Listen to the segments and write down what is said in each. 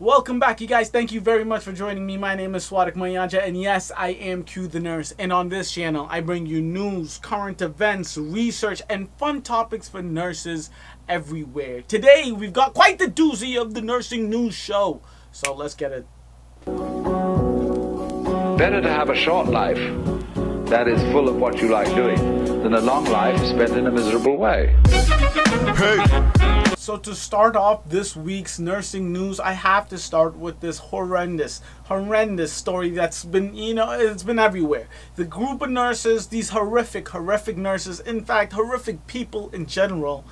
Welcome back, you guys. Thank you very much for joining me. My name is Swadik Mayanja, and yes, I am Q the Nurse. And on this channel, I bring you news, current events, research, and fun topics for nurses everywhere. Today, we've got quite the doozy of the nursing news show. So let's get it. Better to have a short life that is full of what you like doing than a long life spent in a miserable way. Hey! So to start off this week's nursing news, I have to start with this horrendous story that's been, it's been everywhere. The group of nurses, these horrific nurses, in fact, horrific people in general,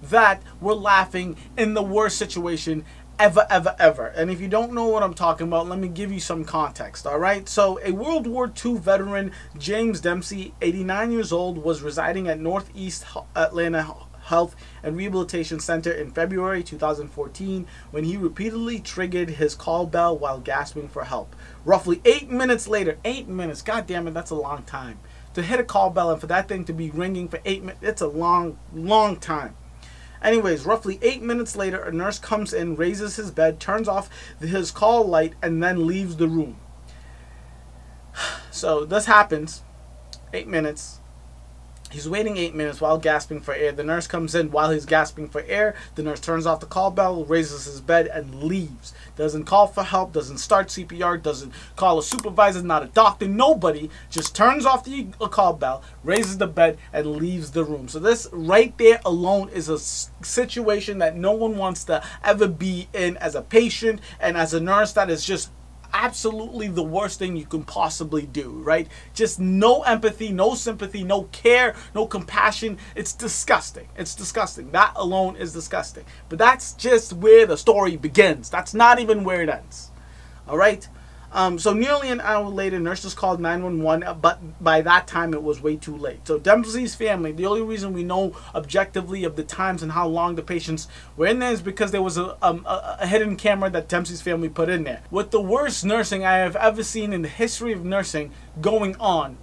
that were laughing in the worst situation ever. And if you don't know what I'm talking about, let me give you some context, all right? So a World War II veteran, James Dempsey, 89 years old, was residing at Northeast Atlanta Health and Rehabilitation Center in February 2014 when he repeatedly triggered his call bell while gasping for help. Roughly 8 minutes later, 8 minutes, god damn it, that's a long time. To hit a call bell and for that thing to be ringing for 8 minutes, it's a long time. Anyways, roughly 8 minutes later, a nurse comes in, raises his bed, turns off his call light, and then leaves the room. So this happens, 8 minutes. He's waiting 8 minutes while gasping for air. The nurse comes in while he's gasping for air. The nurse turns off the call bell, raises his bed, and leaves. Doesn't call for help, doesn't start CPR, doesn't call a supervisor, not a doctor, nobody. Just turns off the call bell, raises the bed, and leaves the room. So this right there alone is a situation that no one wants to ever be in as a patient and as a nurse. That is just absolutely the worst thing you can possibly do, right? Just no empathy, no sympathy, no care, no compassion. It's disgusting. It's disgusting. That alone is disgusting. But that's just where the story begins. That's not even where it ends. All right? So nearly an hour later, nurses called 911, but by that time it was way too late. So Dempsey's family, the only reason we know objectively of the times and how long the patients were in there is because there was a hidden camera that Dempsey's family put in there. With the worst nursing I have ever seen in the history of nursing going on,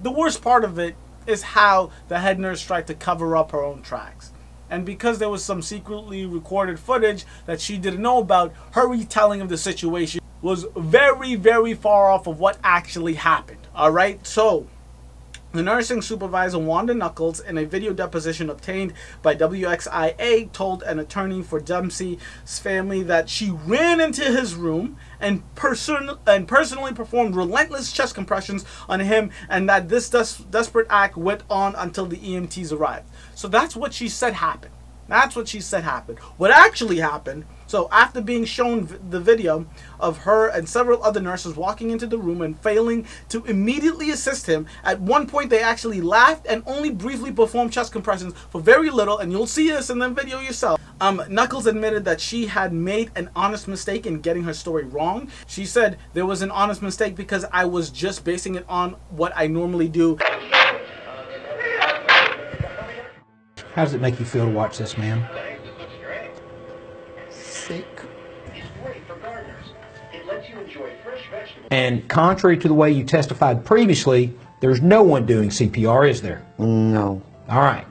the worst part of it is how the head nurse tried to cover up her own tracks. And because there was some secretly recorded footage that she didn't know about, her retelling of the situation was very far off of what actually happened. All right, so the nursing supervisor, Wanda Knuckles, in a video deposition obtained by WXIA, told an attorney for Dempsey's family that she ran into his room and personally performed relentless chest compressions on him, and that this desperate act went on until the EMTs arrived. So that's what she said happened. That's what she said happened. What actually happened, so after being shown the video of her and several other nurses walking into the room and failing to immediately assist him, at one point they actually laughed and only briefly performed chest compressions for very little, and you'll see this in the video yourself. Knuckles admitted that she had made an honest mistake in getting her story wrong. She said, "There was an honest mistake because I was just basing it on what I normally do." How does it make you feel to watch this, ma'am? Sick. And contrary to the way you testified previously, there's no one doing CPR, is there? No. All right.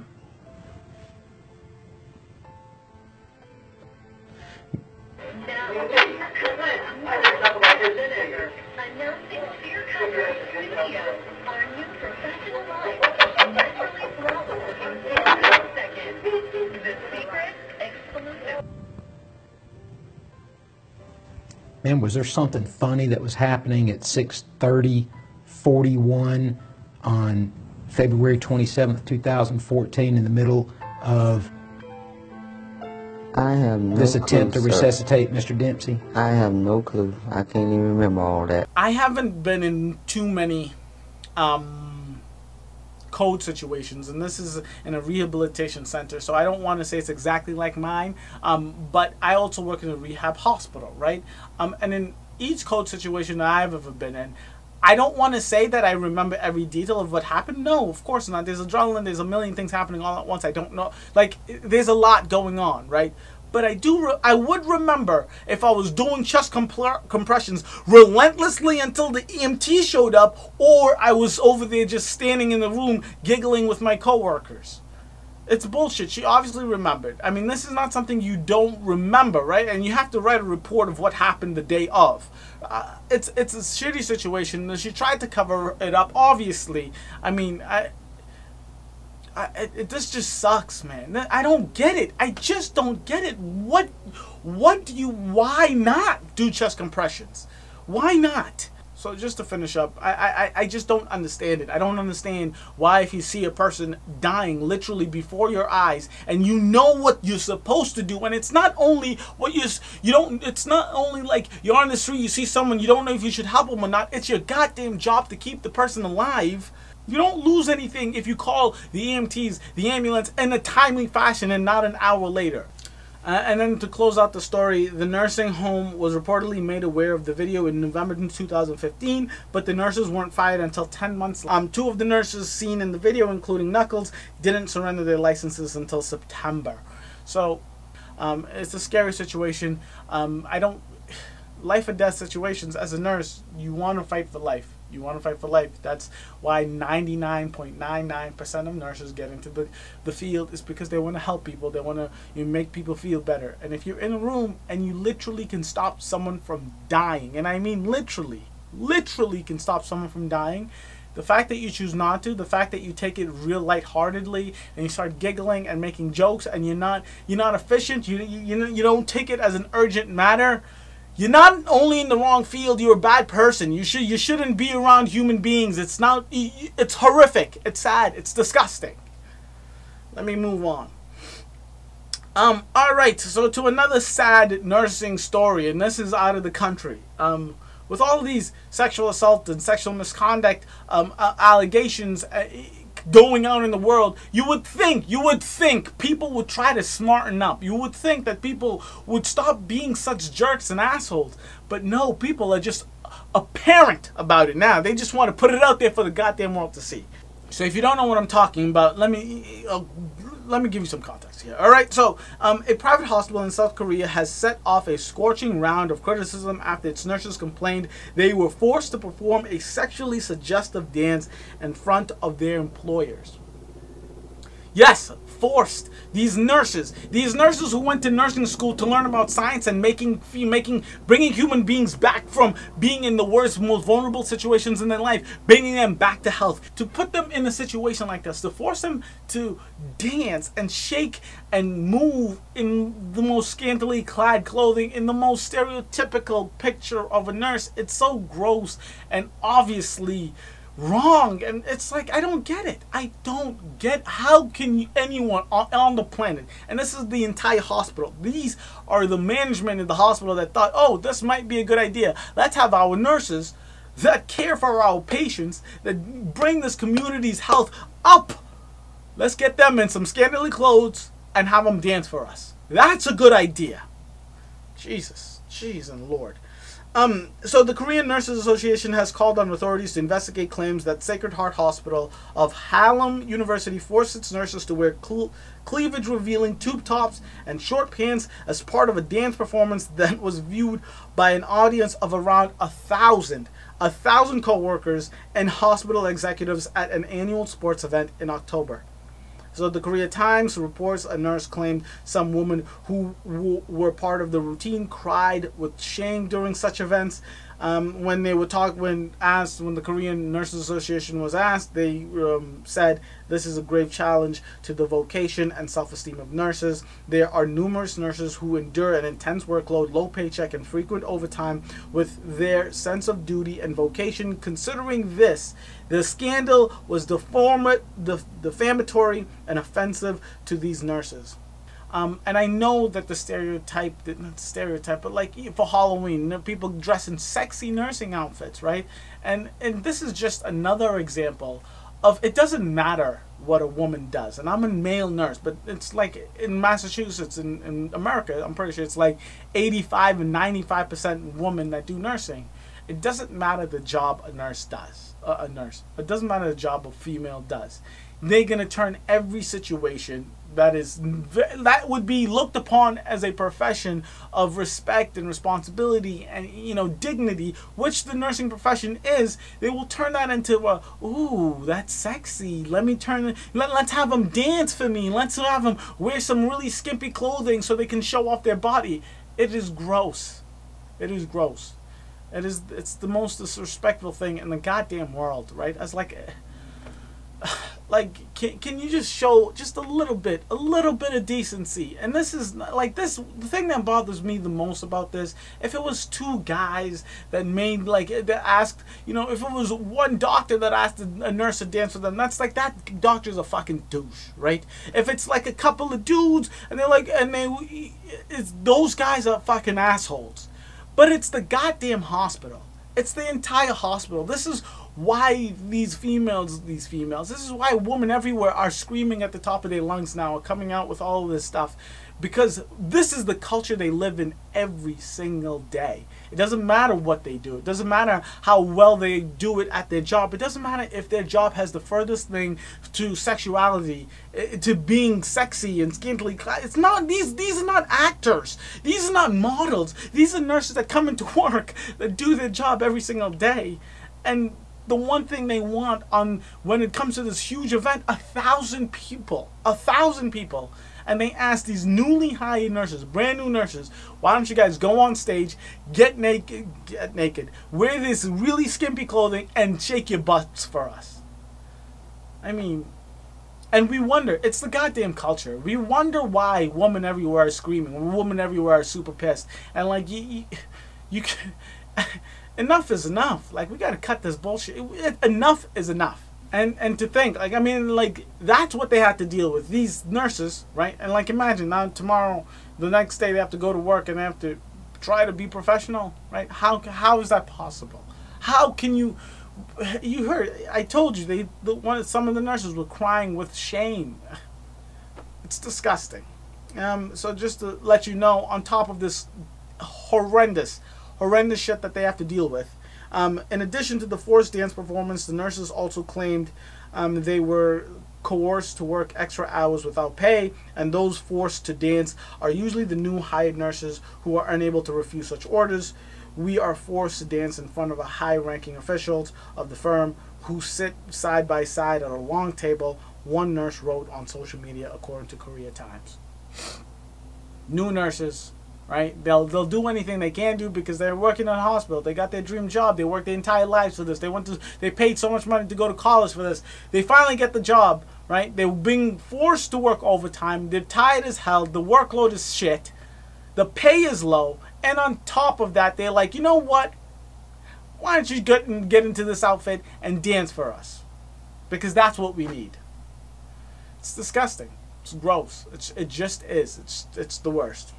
Man, was there something funny that was happening at 6:30:41 on February 27th, 2014 in the middle of this attempt to resuscitate Mr. Dempsey? I have no clue. I can't even remember all that. I haven't been in too many code situations, and this is in a rehabilitation center, so I don't want to say it's exactly like mine, but I also work in a rehab hospital, right? And in each code situation that I've ever been in, I don't want to say that I remember every detail of what happened. No, of course not. There's adrenaline, there's a million things happening all at once. I don't know, like, there's a lot going on, right? But I would remember if I was doing chest compressions relentlessly until the EMT showed up, or I was over there just standing in the room giggling with my coworkers. It's bullshit. She obviously remembered. I mean, this is not something you don't remember, right? And you have to write a report of what happened the day of. It's a shitty situation. She tried to cover it up, obviously. I mean, this just sucks, man. I don't get it. I just don't get it. Why not do chest compressions? Why not? So just to finish up, I just don't understand it. I don't understand why, if you see a person dying literally before your eyes and you know what you're supposed to do, and it's not only what it's not only like you're on the street, you see someone, you don't know if you should help them or not. It's your goddamn job to keep the person alive. You don't lose anything if you call the EMTs, the ambulance, in a timely fashion and not an hour later. And then to close out the story, the nursing home was reportedly made aware of the video in November 2015, but the nurses weren't fired until 10 months. Two of the nurses seen in the video, including Knuckles, didn't surrender their licenses until September. So it's a scary situation. Life or death situations, as a nurse, you want to fight for life. You want to fight for life. That's why 99.99% of nurses get into the field, is because they want to help people. They want to make people feel better. And if you're in a room and you literally can stop someone from dying, and I mean literally can stop someone from dying, the fact that you choose not to, the fact that you take it real lightheartedly and you start giggling and making jokes, and you're not efficient, you don't take it as an urgent matter, you're not only in the wrong field, you're a bad person. You shouldn't be around human beings. It's horrific. It's sad. It's disgusting. Let me move on. Alright, so to another sad nursing story, and this is out of the country. With all of these sexual assault and sexual misconduct allegations going on in the world, you would think people would try to smarten up. You would think that people would stop being such jerks and assholes. But no, people are just apparent about it now. They just want to put it out there for the goddamn world to see. So if you don't know what I'm talking about, let me give you some context here. Alright, so a private hospital in South Korea has set off a scorching round of criticism after its nurses complained they were forced to perform a sexually suggestive dance in front of their employers. Yes, forced. These nurses who went to nursing school to learn about science and bringing human beings back from being in the worst, most vulnerable situations in their life, bringing them back to health, to put them in a situation like this, to force them to dance and shake and move in the most scantily clad clothing, in the most stereotypical picture of a nurse. It's so gross and obviously wrong, and it's like, I don't get it. I don't get how can anyone on the planet, and this is the entire hospital, these are the management of the hospital that thought, oh, this might be a good idea. Let's have our nurses that care for our patients, that bring this community's health up, let's get them in some scantily clothes and have them dance for us. That's a good idea. Jesus, jeez and Lord. So the Korean Nurses Association has called on authorities to investigate claims that Sacred Heart Hospital of Hallym University forced its nurses to wear cleavage-revealing tube tops and short pants as part of a dance performance that was viewed by an audience of around 1,000 co-workers and hospital executives at an annual sports event in October. So the Korea Times reports a nurse claimed some women who were part of the routine cried with shame during such events. When the Korean Nurses Association was asked, they said this is a grave challenge to the vocation and self-esteem of nurses. There are numerous nurses who endure an intense workload, low paycheck, and frequent overtime with their sense of duty and vocation. Considering this, the scandal was defamatory and offensive to these nurses. And I know that not stereotype, but like for Halloween, people dress in sexy nursing outfits, right? And this is just another example of, it doesn't matter what a woman does. And I'm a male nurse, but it's like in Massachusetts, in America, I'm pretty sure it's like 85 and 95% women that do nursing. It doesn't matter the job a nurse does, It doesn't matter the job a female does. they're going to turn every situation that would be looked upon as a profession of respect and responsibility and, you know, dignity, which the nursing profession is. They will turn that into ooh, that's sexy. Let's have them dance for me. Let's have them wear some really skimpy clothing so they can show off their body. It is gross. It is gross. It's the most disrespectful thing in the goddamn world, right? As like can you just show just a little bit of decency? And this is like the thing that bothers me the most about this. If it was two guys that made that asked, you know, if it was one doctor that asked a nurse to dance with them, that's like, that doctor's a fucking douche, right? If it's like a couple of dudes and it's those guys are fucking assholes. But it's the goddamn hospital. It's the entire hospital. This is why these females, this is why women everywhere are screaming at the top of their lungs now, are coming out with all of this stuff. Because this is the culture they live in every single day. It doesn't matter what they do. It doesn't matter how well they do it at their job. It doesn't matter if their job has the furthest thing to sexuality, to being sexy and scantily clad. It's not, these are not actors. These are not models. These are nurses that come into work, that do their job every single day. And the one thing they want when it comes to this huge event, 1,000 people. And they ask these newly hired nurses, brand new nurses, why don't you guys go on stage, get naked, wear this really skimpy clothing, and shake your butts for us. I mean, and we wonder, it's the goddamn culture. We wonder why women everywhere are screaming, women everywhere are super pissed. And like, you enough is enough. Like, we gotta cut this bullshit. Enough is enough. And to think, like, I mean, like, that's what they have to deal with, these nurses, right? And like, imagine now tomorrow, the next day they have to go to work and they have to try to be professional, right? How is that possible? How can you heard, I told you, some of the nurses were crying with shame. It's disgusting. So just to let you know, on top of this horrendous shit that they have to deal with, in addition to the forced dance performance, the nurses also claimed they were coerced to work extra hours without pay, and those forced to dance are usually the new hired nurses who are unable to refuse such orders. We are forced to dance in front of a high-ranking officials of the firm who sit side by side at a long table, one nurse wrote on social media, according to Korea Times. New nurses, right? They'll do anything they can do because they're working in a hospital. They got their dream job. They worked their entire lives for this. They paid so much money to go to college for this. They finally get the job, right? They're being forced to work overtime. They're tired as hell. The workload is shit. The pay is low. And on top of that, they're like, you know what? Why don't you get into this outfit and dance for us? Because that's what we need. It's disgusting. It's gross. It just is. It's the worst.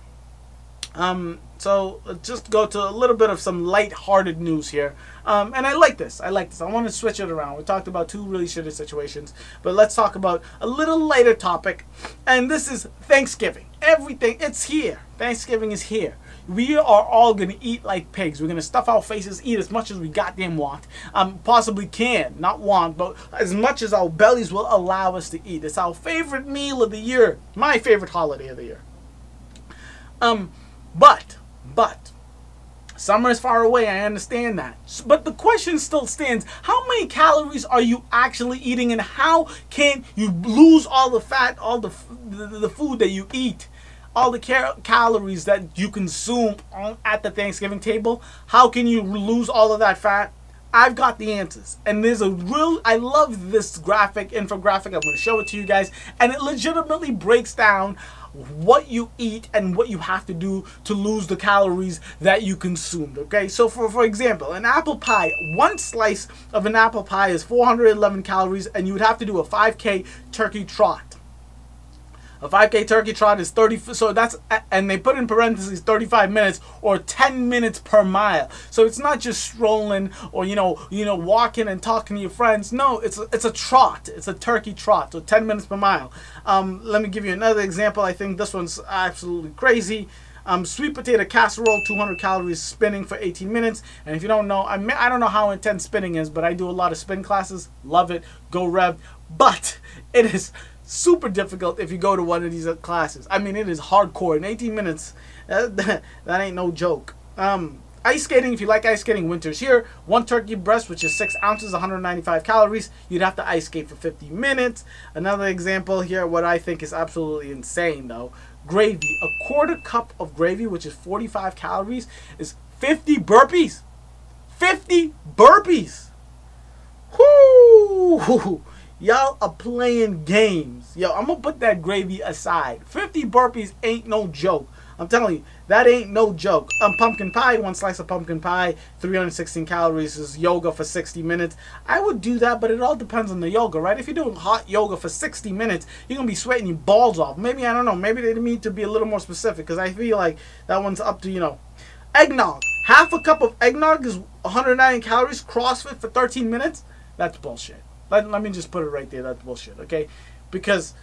So let's just go to a little bit of some light-hearted news here. And I like this. I want to switch it around. We talked about two really shitty situations, but let's talk about a little lighter topic. And this is Thanksgiving. Everything, it's here. Thanksgiving is here. We are all going to eat like pigs. We're going to stuff our faces, eat as much as we goddamn want. Possibly can, not want, but as much as our bellies will allow us to eat. It's our favorite meal of the year. My favorite holiday of the year. But, summer is far away, I understand that. But the question still stands, how many calories are you actually eating, and how can you lose all the fat, all the food that you eat, all the calories that you consume at the Thanksgiving table? How can you lose all of that fat? I've got the answers. And there's I love this infographic. I'm going to show it to you guys. And it legitimately breaks down what you eat and what you have to do to lose the calories that you consumed. Okay, so for example, an apple pie, one slice of an apple pie is 411 calories, and you would have to do a 5K turkey trot. A 5K turkey trot is 30, so that's, and they put in parentheses 35 minutes or 10 minutes per mile. So it's not just strolling or, you know, walking and talking to your friends. No, it's a trot. It's a turkey trot, so 10 minutes per mile. Let me give you another example. I think this one's absolutely crazy. Sweet potato casserole, 200 calories, spinning for 18 minutes. And if you don't know, I don't know how intense spinning is, but I do a lot of spin classes. Love it. Go Rev. But it is super difficult if you go to one of these classes. I mean, it is hardcore. In 18 minutes, that ain't no joke. Ice skating, if you like ice skating, winter's here. 1 turkey breast, which is 6 ounces, 195 calories. You'd have to ice skate for 50 minutes. Another example here, what I think is absolutely insane, though. Gravy. A quarter cup of gravy, which is 45 calories, is 50 burpees. 50 burpees. Whoo! Y'all are playing games. Yo, I'm going to put that gravy aside. 50 burpees ain't no joke. I'm telling you, that ain't no joke. Pumpkin pie, 1 slice of pumpkin pie, 316 calories, is yoga for 60 minutes. I would do that, but it all depends on the yoga, right? If you're doing hot yoga for 60 minutes, you're going to be sweating your balls off. Maybe, I don't know, maybe they need to be a little more specific, because I feel like that one's up to, you know. Eggnog. Half a cup of eggnog is 190 calories, CrossFit for 13 minutes. That's bullshit. Let me just put it right there. That's bullshit, okay? Because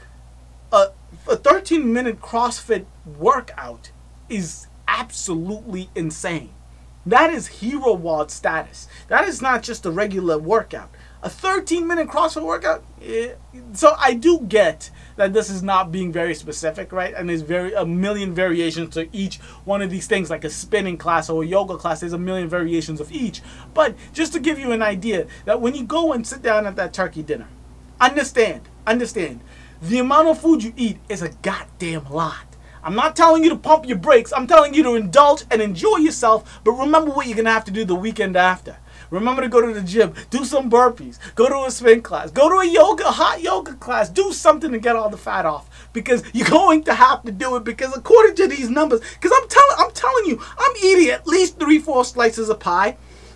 a 13-minute CrossFit workout is absolutely insane. That is hero WOD status. That is not just a regular workout. A 13-minute CrossFit workout? Yeah. So I do get that this is not being very specific, right? And there's a million variations to each one of these things, like a spinning class or a yoga class. There's a million variations of each. But just to give you an idea, that when you go and sit down at that turkey dinner, understand, the amount of food you eat is a goddamn lot. I'm not telling you to pump your brakes. I'm telling you to indulge and enjoy yourself. But remember what you're going to have to do the weekend after. Remember to go to the gym, do some burpees, go to a spin class, go to a hot yoga class, do something to get all the fat off, because you're going to have to do it, because according to these numbers, because I'm telling you, I'm eating at least 3-4 slices of pie.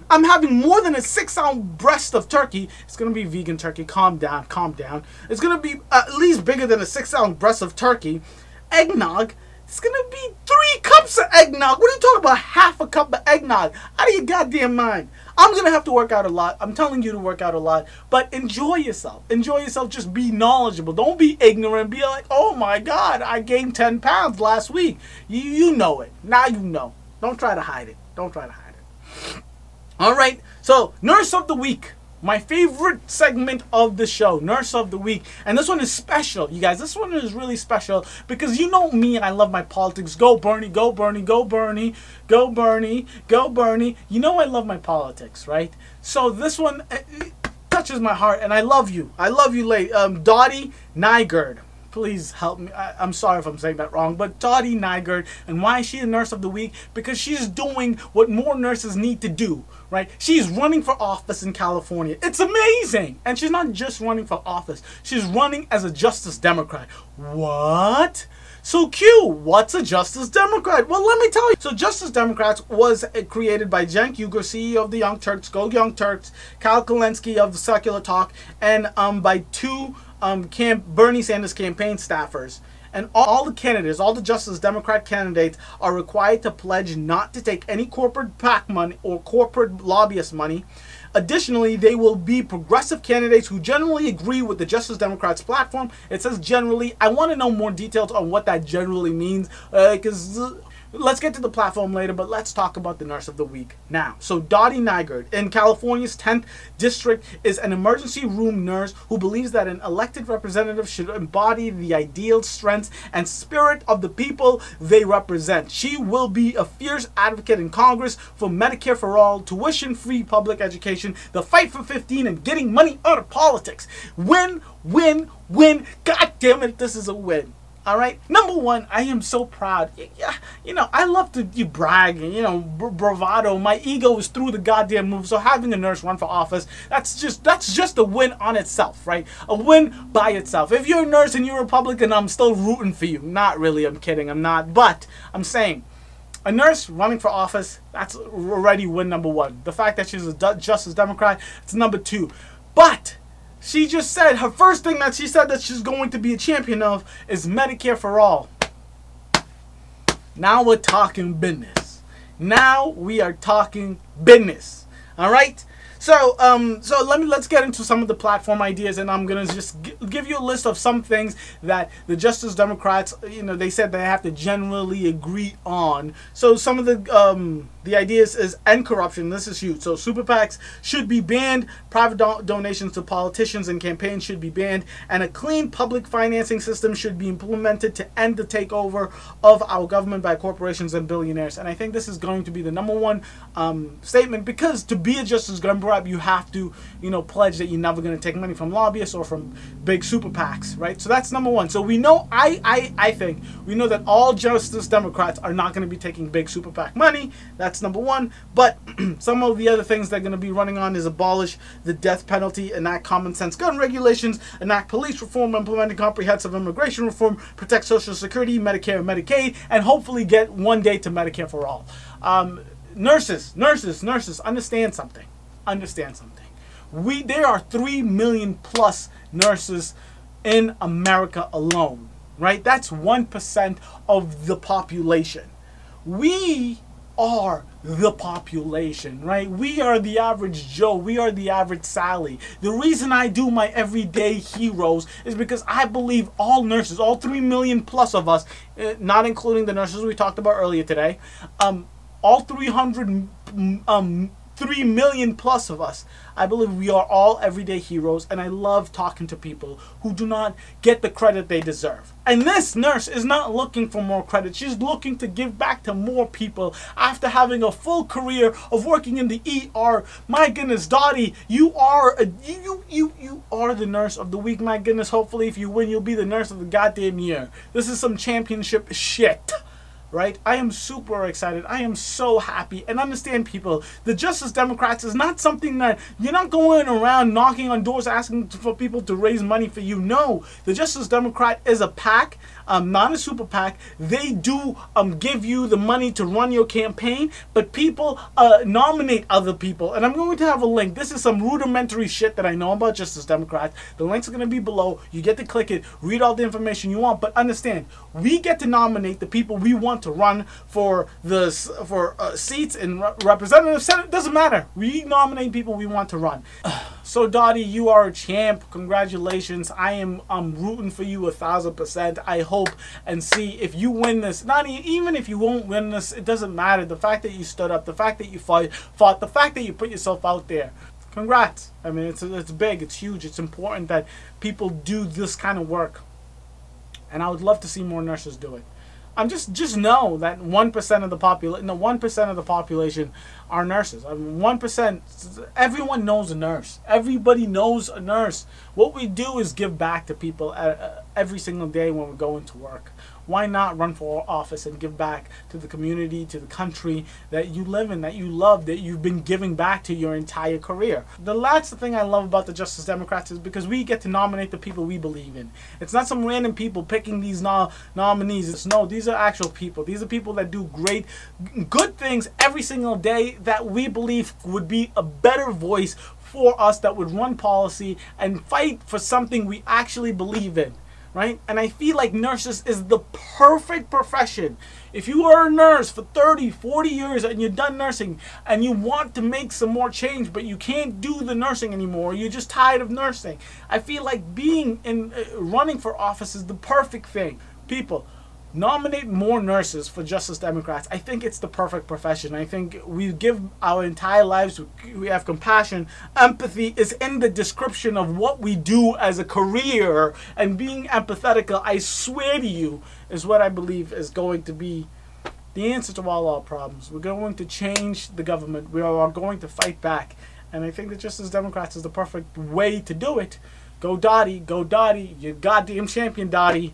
I'm having more than a 6-ounce breast of turkey. It's going to be vegan turkey. Calm down, calm down. It's going to be at least bigger than a 6-ounce breast of turkey. Eggnog. It's going to be 3 cups of eggnog. What are you talking about? Half a cup of eggnog. Out of your goddamn mind. I'm going to have to work out a lot. I'm telling you to work out a lot. But enjoy yourself. Enjoy yourself. Just be knowledgeable. Don't be ignorant. Be like, oh my God, I gained 10 pounds last week. You know it. Now you know. Don't try to hide it. Don't try to hide it. All right. So, Nurse of the Week. My favorite segment of the show, Nurse of the Week. And this one is special, you guys. This one is really special because you know me, I love my politics. Go Bernie, go Bernie, go Bernie, go Bernie, go Bernie. You know I love my politics, right? So this one touches my heart, and I love you. I love you, late. Dottie Nygaard. Please help me. I'm sorry if I'm saying that wrong, but Dottie Nygaard. And why is she a Nurse of the Week? Because she's doing what more nurses need to do, right? She's running for office in California. It's amazing. And she's not just running for office. She's running as a Justice Democrat. What? So Q, what's a Justice Democrat? Well, let me tell you. So Justice Democrats was created by Cenk Uygur, CEO of the Young Turks, Go Young Turks, Kyle Kulinski of the Secular Talk, and by 2 Bernie Sanders campaign staffers. And all the candidates, all the Justice Democrat candidates are required to pledge not to take any corporate PAC money or corporate lobbyist money. Additionally, they will be progressive candidates who generally agree with the Justice Democrats platform. It says generally. I want to know more details on what that generally means, because let's get to the platform later, but let's talk about the Nurse of the Week now. So Dottie Nygaard in California's 10th district is an emergency room nurse who believes that an elected representative should embody the ideal strengths and spirit of the people they represent. She will be a fierce advocate in Congress for Medicare for all, tuition-free public education, the fight for 15, and getting money out of politics. Win, win, win. God damn it, this is a win. All right. Number one, I am so proud. Yeah, you know, I love to brag and, you know, bravado. My ego is through the goddamn roof. So having a nurse run for office, that's just a win on itself, right? A win by itself. If you're a nurse and you're a Republican, I'm still rooting for you. Not really. I'm kidding. I'm not. But I'm saying, a nurse running for office, that's already win number one. The fact that she's a Justice Democrat, it's number 2. But she just said, her first thing that she said that she's going to be a champion of is Medicare for all. Now we're talking business. Now we are talking business. All right? So let's get into some of the platform ideas, and I'm gonna just give you a list of some things that the Justice Democrats, they said they have to generally agree on. So some of the ideas is end corruption. This is huge. So super PACs should be banned, private donations to politicians and campaigns should be banned, and a clean public financing system should be implemented to end the takeover of our government by corporations and billionaires. And I think this is going to be the #1 statement, because to be a Justice Democrat, you have to, pledge that you're never going to take money from lobbyists or from big super PACs, right? So that's #1. So we know, I think we know that all Justice Democrats are not going to be taking big super PAC money. That's #1. But some of the other things they're going to be running on is abolish the death penalty, enact common sense gun regulations, enact police reform, implementing comprehensive immigration reform, protect Social Security, Medicare, and Medicaid, and hopefully get one day to Medicare for all. Nurses, understand something. There are 3 million plus nurses in America alone, right? That's 1% of the population. We are the population, right? We are the average Joe. We are the average Sally. The reason I do my everyday heroes is because I believe all nurses, all 3 million plus of us, not including the nurses we talked about earlier today, all 3 million plus of us, I believe we are all everyday heroes, and I love talking to people who do not get the credit they deserve. And this nurse is not looking for more credit. She's looking to give back to more people after having a full career of working in the ER. My goodness, Dottie, you are the nurse of the week. My goodness, hopefully if you win, you'll be the nurse of the goddamn year. This is some championship shit. Right? I am super excited. I am so happy. And understand, people, the Justice Democrats is not something that you're not going around knocking on doors asking for people to raise money for you. No, the Justice Democrat is a PAC, not a super PAC. They do give you the money to run your campaign, but people nominate other people. And I'm going to have a link. This is some rudimentary shit that I know about Justice Democrats. The links are going to be below. You get to click it, read all the information you want, but understand, we get to nominate the people we want to run for seats in representative senate. Doesn't matter. We nominate people we want to run. So Dottie, you are a champ. Congratulations. I'm rooting for you 1,000%. I hope and see if you win this. Not even if you won't win this, it doesn't matter. The fact that you stood up, the fact that you fought, the fact that you put yourself out there. Congrats. I mean, it's big, it's huge, it's important that people do this kind of work. And I would love to see more nurses do it. Just know that 1% of the population, 1% of the population are nurses. 1%. Everyone knows a nurse. Everybody knows a nurse. What we do is give back to people every single day when we go into work. Why not run for office and give back to the community, to the country that you live in, that you love, that you've been giving back to your entire career? The last thing I love about the Justice Democrats is because we get to nominate the people we believe in. It's not some random people picking these nominees. No, these are actual people. These are people that do good things every single day that we believe would be a better voice for us, that would run policy and fight for something we actually believe in. Right? And I feel like nurses is the perfect profession. If you are a nurse for 30, 40 years and you're done nursing and you want to make some more change, but you can't do the nursing anymore, you're just tired of nursing, I feel like being running for office is the perfect thing. People, nominate more nurses for Justice Democrats. I think it's the perfect profession. I think we give our entire lives, we have compassion. Empathy is in the description of what we do as a career, and being empathetical, I swear to you, is what I believe is going to be the answer to all our problems. We're going to change the government. We are going to fight back. And I think that Justice Democrats is the perfect way to do it. Go Dottie, you goddamn champion, Dottie.